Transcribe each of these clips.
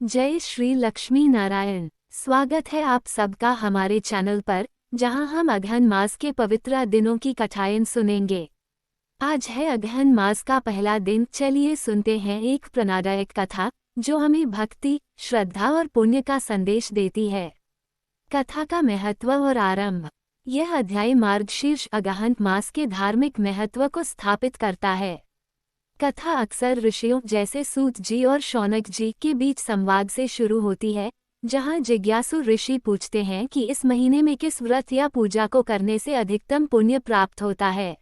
जय श्री लक्ष्मी नारायण। स्वागत है आप सबका हमारे चैनल पर, जहां हम अगहन मास के पवित्र दिनों की कथाएं सुनेंगे। आज है अगहन मास का पहला दिन। चलिए सुनते हैं एक प्रेरणादायक कथा जो हमें भक्ति, श्रद्धा और पुण्य का संदेश देती है। कथा का महत्व और आरंभ। यह अध्याय मार्गशीर्ष अगहन मास के धार्मिक महत्व को स्थापित करता है। कथा अक्सर ऋषियों जैसे सूत जी और शौनक जी के बीच संवाद से शुरू होती है, जहां जिज्ञासु ऋषि पूछते हैं कि इस महीने में किस व्रत या पूजा को करने से अधिकतम पुण्य प्राप्त होता है।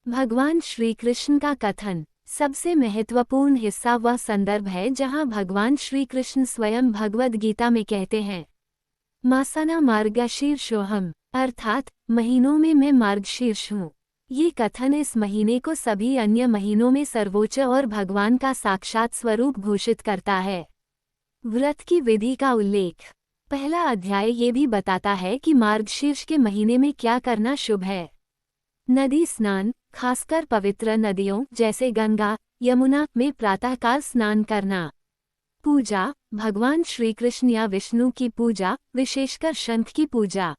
भगवान श्री कृष्ण का कथन। सबसे महत्वपूर्ण हिस्सा वह संदर्भ है जहां भगवान श्री कृष्ण स्वयं भगवद गीता में कहते हैं, मासाना मार्गशीर्षोहम, अर्थात महीनों में मैं मार्गशीर्ष हूँ। ये कथन इस महीने को सभी अन्य महीनों में सर्वोच्च और भगवान का साक्षात स्वरूप घोषित करता है। व्रत की विधि का उल्लेख। पहला अध्याय ये भी बताता है कि मार्गशीर्ष के महीने में क्या करना शुभ है। नदी स्नान, खासकर पवित्र नदियों जैसे गंगा, यमुना में प्रातःकाल स्नान करना। पूजा, भगवान श्री कृष्ण या विष्णु की पूजा, विशेषकर शंख की पूजा।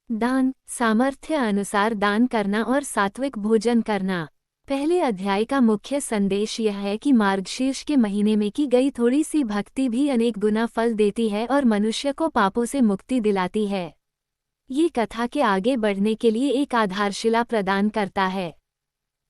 दान, सामर्थ्य अनुसार दान करना और सात्विक भोजन करना। पहले अध्याय का मुख्य संदेश यह है कि मार्गशीर्ष के महीने में की गई थोड़ी सी भक्ति भी अनेक गुना फल देती है और मनुष्य को पापों से मुक्ति दिलाती है। ये कथा के आगे बढ़ने के लिए एक आधारशिला प्रदान करता है।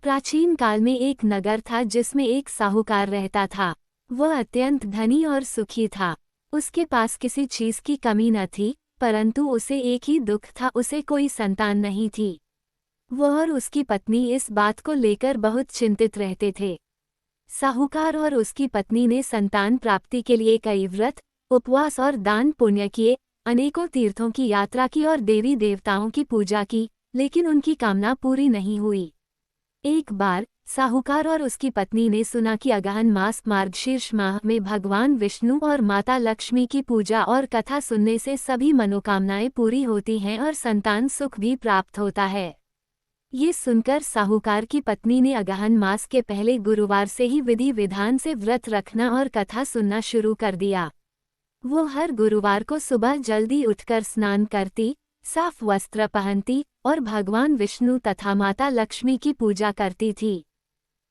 प्राचीन काल में एक नगर था जिसमें एक साहूकार रहता था। वह अत्यंत धनी और सुखी था। उसके पास किसी चीज की कमी न थी, परंतु उसे एक ही दुख था, उसे कोई संतान नहीं थी। वह और उसकी पत्नी इस बात को लेकर बहुत चिंतित रहते थे। साहूकार और उसकी पत्नी ने संतान प्राप्ति के लिए कई व्रत, उपवास और दान पुण्य किए, अनेकों तीर्थों की यात्रा की और देवी देवताओं की पूजा की, लेकिन उनकी कामना पूरी नहीं हुई। एक बार साहूकार और उसकी पत्नी ने सुना कि अगहन मास मार्गशीर्ष माह में भगवान विष्णु और माता लक्ष्मी की पूजा और कथा सुनने से सभी मनोकामनाएं पूरी होती हैं और संतान सुख भी प्राप्त होता है। ये सुनकर साहूकार की पत्नी ने अगहन मास के पहले गुरुवार से ही विधि विधान से व्रत रखना और कथा सुनना शुरू कर दिया। वो हर गुरुवार को सुबह जल्दी उठकर स्नान करती, साफ वस्त्र पहनती और भगवान विष्णु तथा माता लक्ष्मी की पूजा करती थी।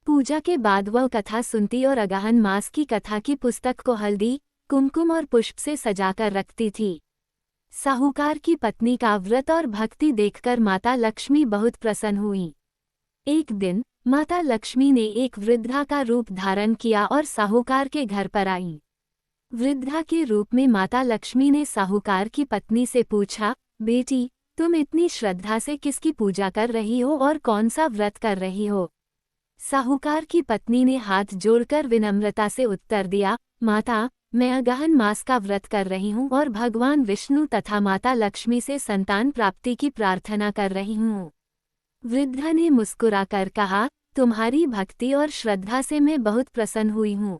पूजा के बाद वह कथा सुनती और अगहन मास की कथा की पुस्तक को हल्दी, कुमकुम और पुष्प से सजाकर रखती थी। साहूकार की पत्नी का व्रत और भक्ति देखकर माता लक्ष्मी बहुत प्रसन्न हुई। एक दिन माता लक्ष्मी ने एक वृद्धा का रूप धारण किया और साहूकार के घर पर आई। वृद्धा के रूप में माता लक्ष्मी ने साहूकार की पत्नी से पूछा, बेटी, तुम इतनी श्रद्धा से किसकी पूजा कर रही हो और कौन सा व्रत कर रही हो? साहूकार की पत्नी ने हाथ जोड़कर विनम्रता से उत्तर दिया, माता, मैं अगहन मास का व्रत कर रही हूँ और भगवान विष्णु तथा माता लक्ष्मी से संतान प्राप्ति की प्रार्थना कर रही हूँ। वृद्धा ने मुस्कुराकर कहा, तुम्हारी भक्ति और श्रद्धा से मैं बहुत प्रसन्न हुई हूँ।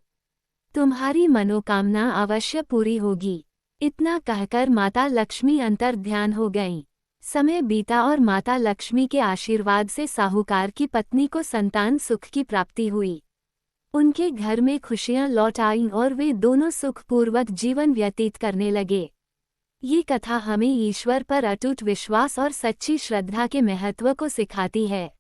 तुम्हारी मनोकामना अवश्य पूरी होगी। इतना कहकर माता लक्ष्मी अंतर्ध्यान हो गईं। समय बीता और माता लक्ष्मी के आशीर्वाद से साहूकार की पत्नी को संतान सुख की प्राप्ति हुई। उनके घर में खुशियां लौट आईं और वे दोनों सुखपूर्वक जीवन व्यतीत करने लगे। ये कथा हमें ईश्वर पर अटूट विश्वास और सच्ची श्रद्धा के महत्व को सिखाती है।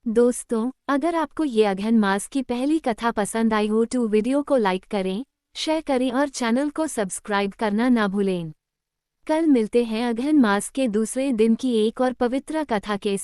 दोस्तों, अगर आपको ये अगहन मास की पहली कथा पसंद आई हो तो वीडियो को लाइक करें, शेयर करें और चैनल को सब्सक्राइब करना ना भूलें। कल मिलते हैं अगहन मास के दूसरे दिन की एक और पवित्र कथा के